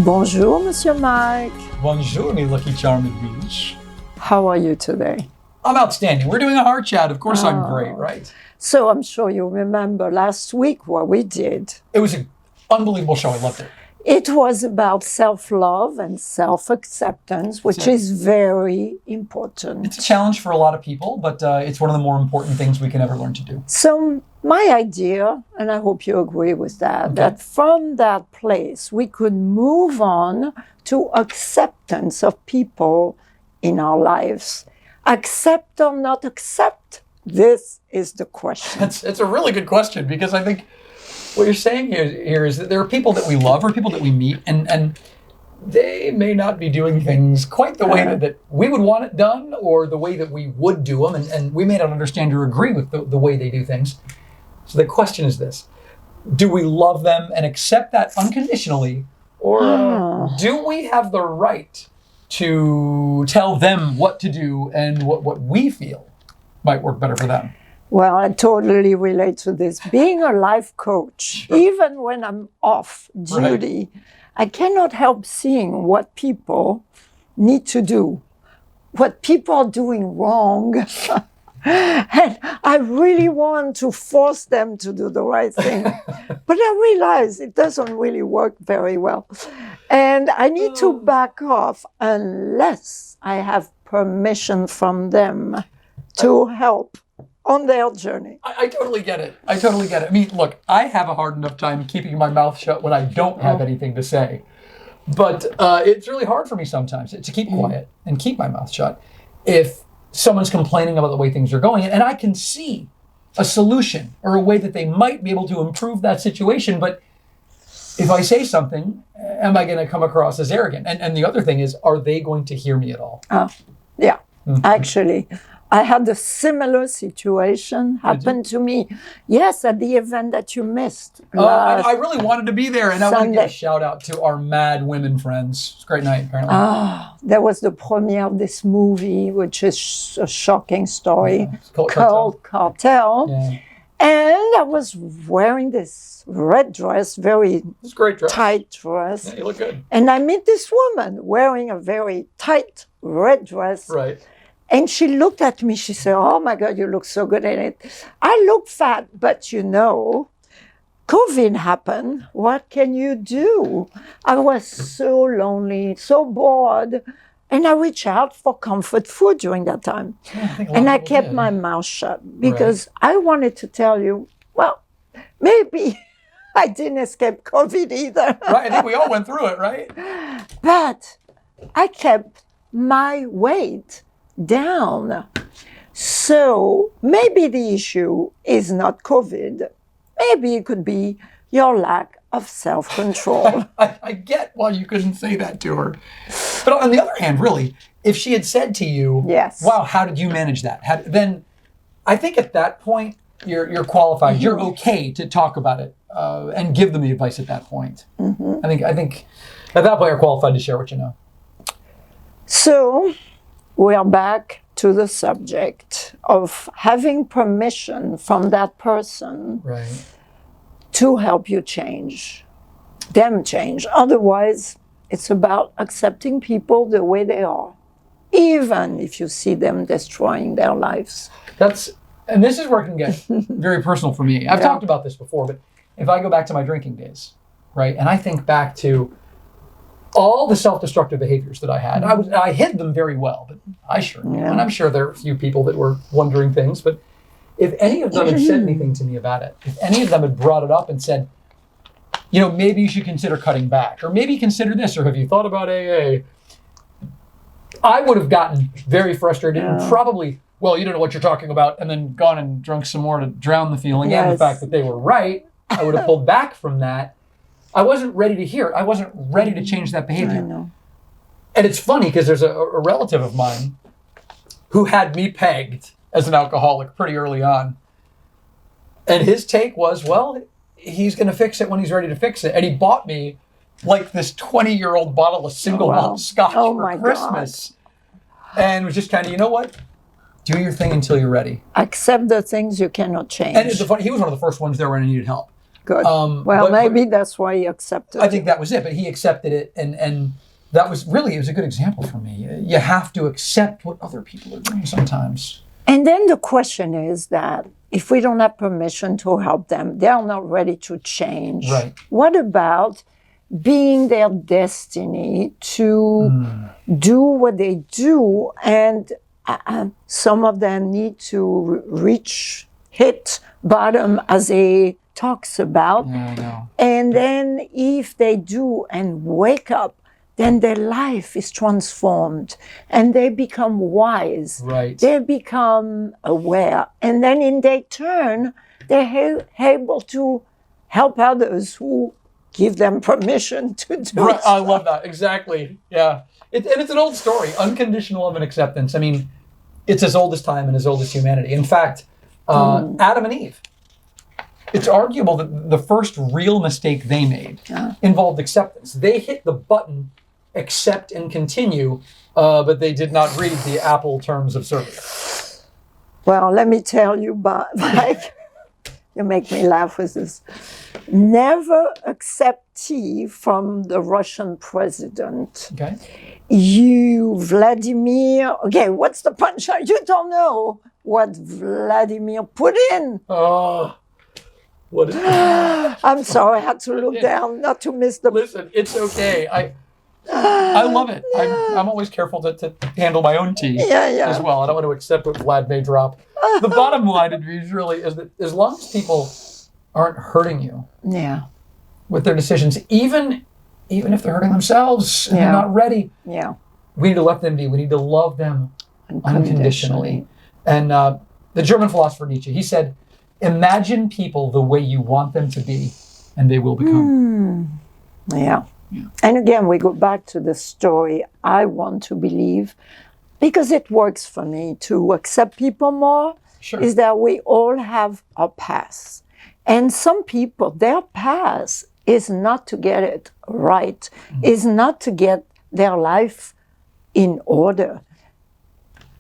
Bonjour, Monsieur Mike. Bonjour, mes lucky charming bees. How are you today? I'm outstanding. We're doing a heart chat. Of course I'm great, right? So I'm sure you remember last week what we did. It was an unbelievable show. I loved it. It was about self-love and self-acceptance, which is very important. It's a challenge for a lot of people, but it's one of the more important things we can ever learn to do. So my idea, and I hope you agree with that, that from that place we could move on to acceptance of people in our lives. Accept or not accept? This is the question. It's a really good question, because I think what you're saying here is that there are people that we love or people that we meet, and they may not be doing things quite the way that we would want it done, or the way that we would do them, and we may not understand or agree with the way they do things. So the question is this: do we love them and accept that unconditionally, or do we have the right to tell them what to do and what we feel might work better for them? Well, I totally relate to this. Being a life coach, even when I'm off duty, I cannot help seeing what people need to do, what people are doing wrong. And I really want to force them to do the right thing. But I realize it doesn't really work very well. And I need to back off unless I have permission from them to help on their journey. I totally get it. I mean, look, I have a hard enough time keeping my mouth shut when I don't have anything to say. But it's really hard for me sometimes to keep quiet and keep my mouth shut if someone's complaining about the way things are going. And I can see a solution or a way that they might be able to improve that situation. But if I say something, am I going to come across as arrogant? And the other thing is, are they going to hear me at all? Yeah, actually. I had a similar situation happen to me. Yes, at the event that you missed. I really wanted to be there, and I want to give a shout out to our mad women friends. It's a great night, apparently. There was the premiere of this movie, which is a shocking story, called Cartel. Yeah. And I was wearing this red dress, very great dress. tight dress. Yeah, you look good. And I meet this woman wearing a very tight red dress. Right. And she looked at me, she said, "Oh my God, you look so good in it." I look fat, but you know, COVID happened. What can you do? I was so lonely, so bored. And I reached out for comfort food during that time. And I kept my mouth shut because I wanted to tell you, well, maybe I didn't escape COVID either. Right, I think we all went through it, right? But I kept my weight down. So maybe the issue is not COVID. Maybe it could be your lack of self-control. I get why you couldn't say that to her. But on the other hand, really, if she had said to you, yes, wow, how did you manage that? Then I think at that point, you're qualified. You're okay to talk about it and give them the advice at that point. I think at that point, you're qualified to share what you know. So we are back to the subject of having permission from that person to help you change, them change. Otherwise, it's about accepting people the way they are, even if you see them destroying their lives. And this is where it can get very personal for me. I've talked about this before, but if I go back to my drinking days, right, and I think back to all the self-destructive behaviors that I had, I hid them very well, but I sure knew. And I'm sure there are a few people that were wondering things, but if any of them had said anything to me about it, if any of them had brought it up and said, you know, maybe you should consider cutting back, or maybe consider this, or have you thought about AA? I would have gotten very frustrated and probably, well, you don't know what you're talking about, and then gone and drunk some more to drown the feeling and the fact that they were right. I would have pulled back from that. I wasn't ready to hear it. I wasn't ready to change that behavior. I know. And it's funny because there's a relative of mine who had me pegged as an alcoholic pretty early on. And his take was, well, he's going to fix it when he's ready to fix it. And he bought me like this 20-year-old bottle of single malt scotch for Christmas. And was just kind of, you know what? Do your thing until you're ready. Accept the things you cannot change. And it's funny, he was one of the first ones there when I needed help. Good. Well, but maybe that's why he accepted I think that was it, but he accepted it, and that was really, it was a good example for me. You have to accept what other people are doing sometimes. And then the question is that if we don't have permission to help them, they are not ready to change. Right. What about being their destiny to do what they do? And some of them need to hit bottom, as he talks about. Yeah, I know. And then if they do and wake up, then their life is transformed and they become wise. Right. They become aware. And then in their turn, they're able to help others who give them permission to do Right. it. I love that. Exactly. Yeah. And it's an old story, unconditional love and acceptance. I mean, it's as old as time and as old as humanity. In fact, Adam and Eve, it's arguable that the first real mistake they made involved acceptance. They hit the button, accept and continue, but they did not read the Apple terms of service. Well, let me tell you, Mike, you make me laugh with this. Never accept tea from the Russian president. Okay. You, Vladimir, okay, what's the punchline? You don't know what Vladimir put in. Oh, what is it? I'm sorry, I had to look down, not to miss the... Listen, it's okay. I love it. I'm always careful to handle my own tea as well. I don't want to accept what Vlad may drop. The bottom line is that as long as people aren't hurting you with their decisions, even if they're hurting themselves and they're not ready, we need to let them be. We need to love them unconditionally. And the German philosopher Nietzsche, he said, imagine people the way you want them to be, and they will become. Yeah. And again, we go back to the story, I want to believe, because it works for me to accept people more, is that we all have our paths. And some people, their path is not to get it right, is not to get their life in order.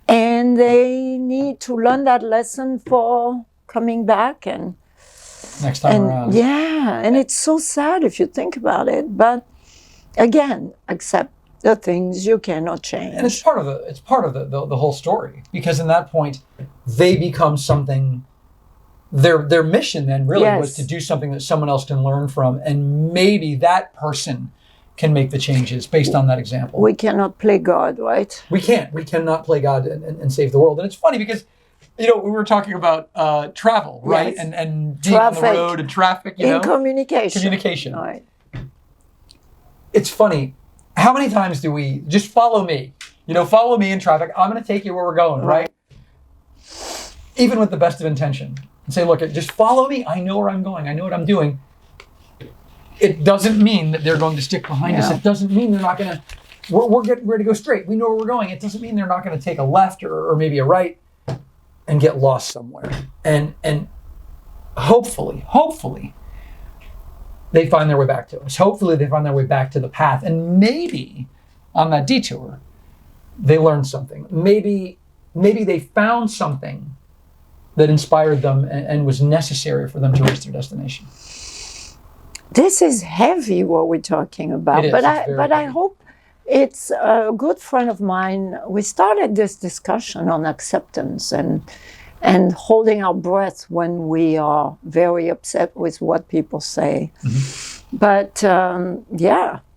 And they need to learn that lesson for coming back and next time around. Yeah, and it's so sad if you think about it. But again, accept the things you cannot change. And it's part of the whole story, because in that point they become something. Their mission then really was to do something that someone else can learn from, and maybe that person can make the changes based on that example. We cannot play God, right? We can't. We cannot play God and save the world. And it's funny because, we were talking about travel, right? Yes. And being on the road and traffic, communication. Communication. All right. It's funny. How many times do we just follow me? Follow me in traffic. I'm going to take you where we're going, right? Even with the best of intention. And say, look, just follow me. I know where I'm going. I know what I'm doing. It doesn't mean that they're going to stick behind us. It doesn't mean they're not going to, we're getting ready to go straight. We know where we're going. It doesn't mean they're not going to take a left or maybe a right and get lost somewhere. And hopefully, they find their way back to us. Hopefully they find their way back to the path. And maybe on that detour, they learned something. Maybe they found something that inspired them and was necessary for them to reach their destination. This is heavy what we're talking about, but I hope it's a good friend of mine. We started this discussion on acceptance and holding our breath when we are very upset with what people say. Mm-hmm. But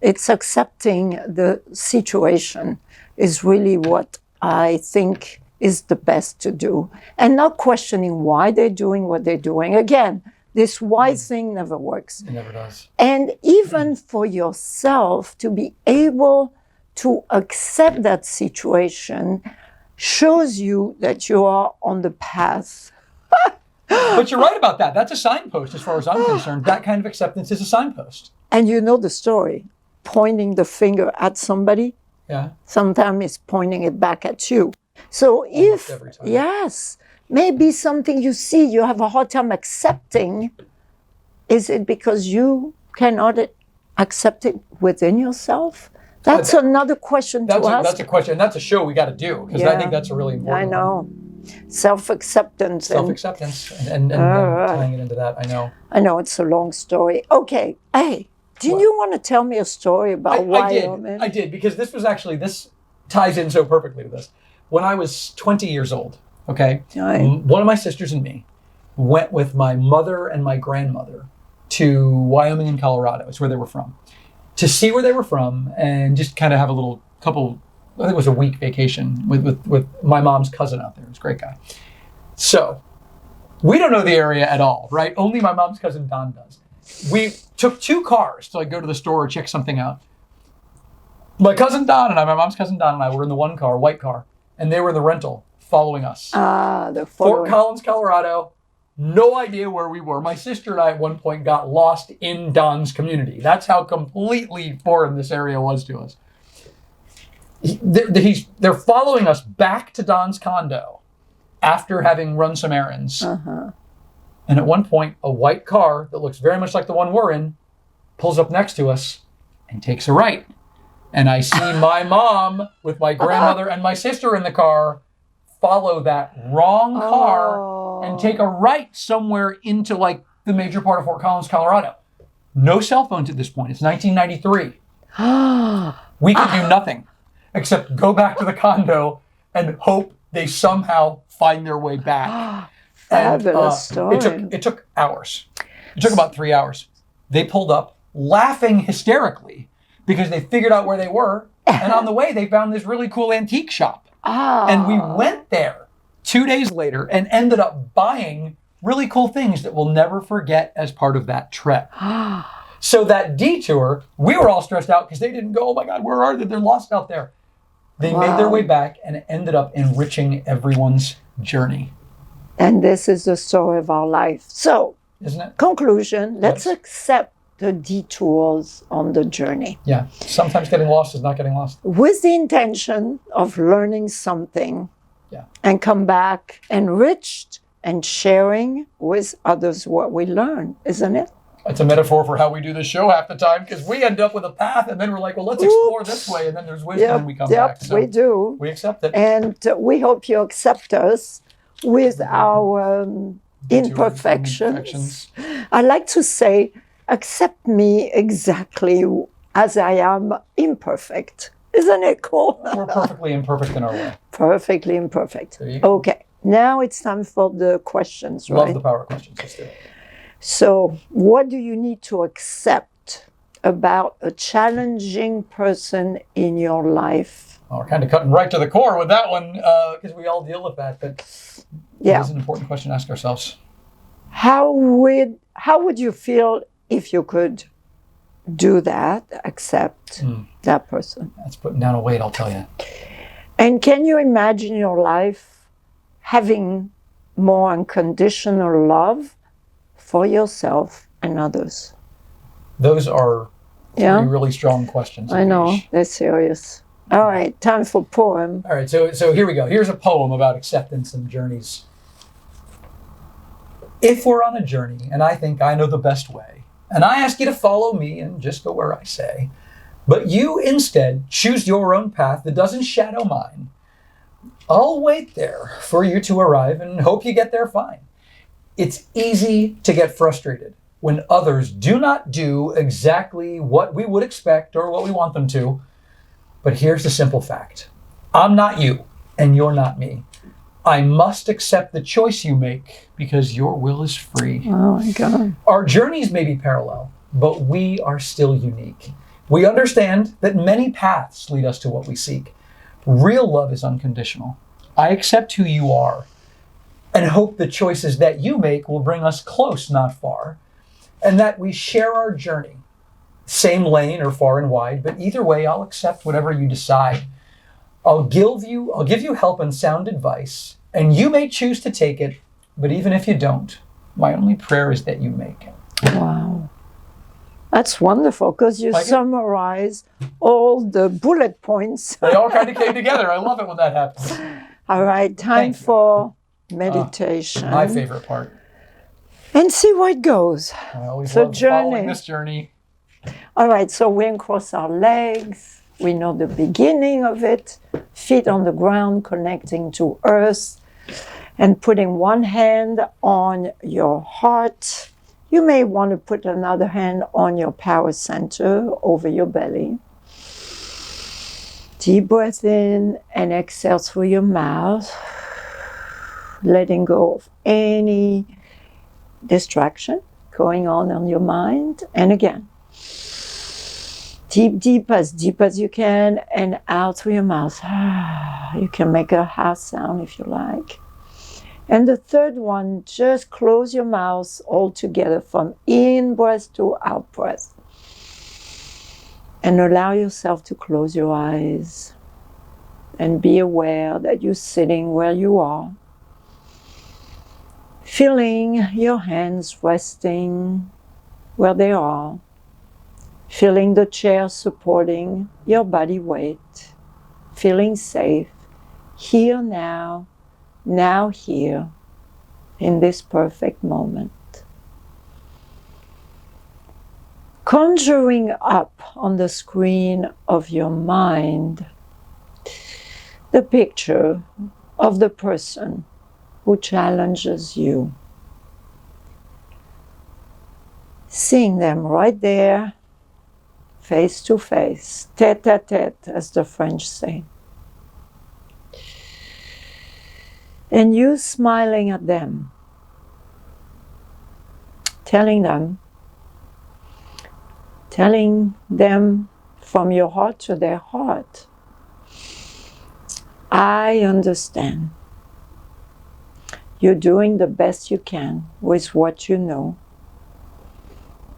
it's accepting the situation is really what I think is the best to do, and not questioning why they're doing what they're doing. Again, this why thing never works. It never does. And even for yourself to be able to accept that situation shows you that you are on the path. But you're right about that. That's a signpost as far as I'm concerned. That kind of acceptance is a signpost. And you know the story. Pointing the finger at somebody, sometimes it's pointing it back at you. So almost every time. Maybe something you see, you have a hard time accepting. Is it because you cannot accept it within yourself? That's another question to ask. That's a question. And that's a show we got to do, because I think that's a really important one. I know. Self-acceptance. Self-acceptance and tying it into that, I know. I know it's a long story. Okay. Hey, did you want to tell me a story about Wyoming? I did, because this ties in so perfectly to this. When I was 20 years old, okay, one of my sisters and me went with my mother and my grandmother to Wyoming and Colorado. It's where they were from. To see where they were from and just kind of have a little couple, I think it was a week vacation with my mom's cousin out there. He was a great guy. So we don't know the area at all, right? Only my mom's cousin Don does. We took 2 cars to go to the store or check something out. My cousin Don and I, my mom's cousin Don and I were in the one car, white car, and they were in the rental following us. Fort Collins, Colorado. No idea where we were. My sister and I at one point got lost in Don's community. That's how completely foreign this area was to us. They're following us back to Don's condo after having run some errands. And at one point, a white car that looks very much like the one we're in pulls up next to us and takes a right. And I see my mom with my grandmother and my sister in the car follow that wrong car and take a right somewhere into the major part of Fort Collins, Colorado. No cell phones at this point. It's 1993. We could do nothing except go back to the condo and hope they somehow find their way back. Fabulous story. It took hours. It took about 3 hours. They pulled up laughing hysterically because they figured out where they were. And on the way, they found this really cool antique shop. And we went there 2 days later and ended up buying really cool things that we'll never forget as part of that trip. So that detour, we were all stressed out because they didn't go, oh my God, where are they? They're lost out there. They made their way back and it ended up enriching everyone's journey. And this is the story of our life. So, isn't it? Conclusion, let's accept the detours on the journey. Yeah, sometimes getting lost is not getting lost. With the intention of learning something and come back enriched and sharing with others what we learn, isn't it? It's a metaphor for how we do the show half the time, because we end up with a path and then we're like, well, let's explore this way, and then there's wisdom and we come back. So we do. We accept it. And we hope you accept us with our imperfections. I like to say, accept me exactly as I am imperfect. Isn't it cool? We're perfectly imperfect in our way. Perfectly imperfect. Okay, now it's time for the questions, right? Love the power questions. Let's do it. So, what do you need to accept about a challenging person in your life? Oh, we're kind of cutting right to the core with that one, because we all deal with that. But it is an important question to ask ourselves. How would you feel if you could do that, accept that person? That's putting down a weight, I'll tell you. And can you imagine your life having more unconditional love for yourself and others? Those are three really strong questions. I know, they're serious. All right, time for poem. All right, so here we go. Here's a poem about acceptance and journeys. If we're on a journey and I think I know the best way, and I ask you to follow me and just go where I say, but you instead choose your own path that doesn't shadow mine, I'll wait there for you to arrive and hope you get there fine. It's easy to get frustrated when others do not do exactly what we would expect or what we want them to. But here's the simple fact. I'm not you, and you're not me. I must accept the choice you make because your will is free. Oh my God. Our journeys may be parallel, but we are still unique. We understand that many paths lead us to what we seek. Real love is unconditional. I accept who you are and hope the choices that you make will bring us close, not far, and that we share our journey. Same lane or far and wide, but either way, I'll accept whatever you decide. I'll give you help and sound advice, and you may choose to take it, but even if you don't, my only prayer is that you make it. Wow. That's wonderful, because you summarize all the bullet points. They all kind of came together. I love it when that happens. All right, time for meditation. My favorite part. And see where it goes. I always love following this journey. All right, so we uncross our legs. We know the beginning of it. Feet on the ground connecting to earth. And putting one hand on your heart. You may want to put another hand on your power center over your belly. Deep breath in and exhale through your mouth, letting go of any distraction going on in your mind. And again, deep as you can, and out through your mouth. You can make a ha sound if you like. And the third one, just close your mouth altogether from in breath to out breath. And allow yourself to close your eyes and be aware that you're sitting where you are. Feeling your hands resting where they are. Feeling the chair supporting your body weight. Feeling safe. Here now here, in this perfect moment. Conjuring up on the screen of your mind the picture of the person who challenges you. Seeing them right there, face to face, tête-à-tête, as the French say. And you smiling at them, telling them from your heart to their heart, I understand. You're doing the best you can with what you know,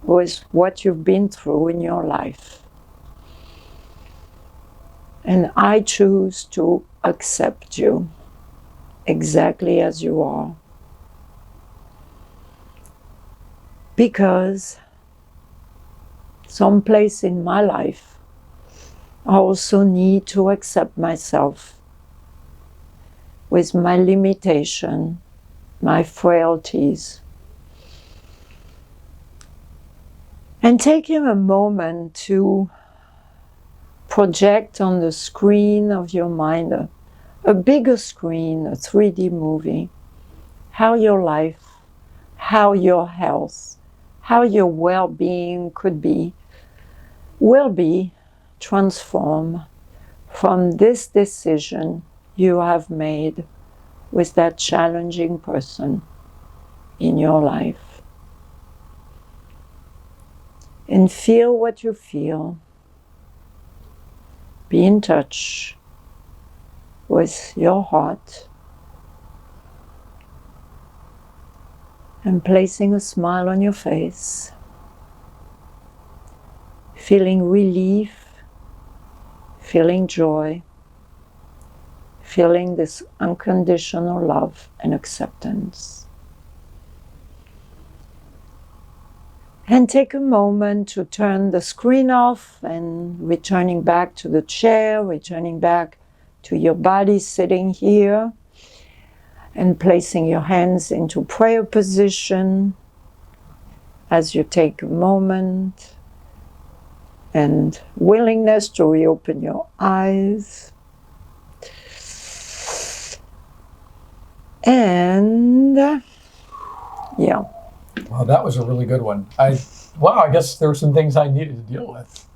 with what you've been through in your life. And I choose to accept you exactly as you are. Because someplace in my life, I also need to accept myself with my limitation, my frailties. And taking a moment to project on the screen of your mind, a bigger screen, a 3D movie, how your life, how your health, how your well-being will be transformed from this decision you have made with that challenging person in your life. And feel what you feel. Be in touch with your heart, and placing a smile on your face, feeling relief, feeling joy, feeling this unconditional love and acceptance. And take a moment to turn the screen off and returning back to the chair, returning back to your body sitting here, and placing your hands into prayer position as you take a moment, and willingness to reopen your eyes. And yeah. Wow, that was a really good one. I guess there were some things I needed to deal with.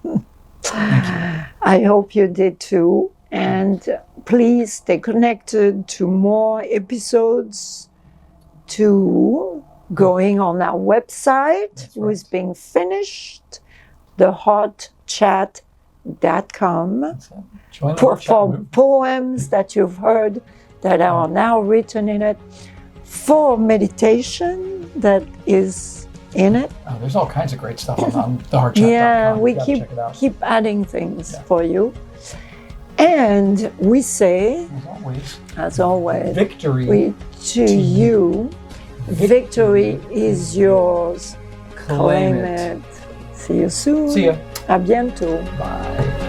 Thank you. I hope you did too. And please stay connected to more episodes, to going on our website, who is being finished, theheartchat.com, for poems that you've heard that are now written in it, for meditation that is in it. Oh, there's all kinds of great stuff on theheartchat.com. Yeah, we keep adding things for you. And we say, as always, victory to you. Victory is yours. Claim it. See you soon. See ya. À bientôt. Bye.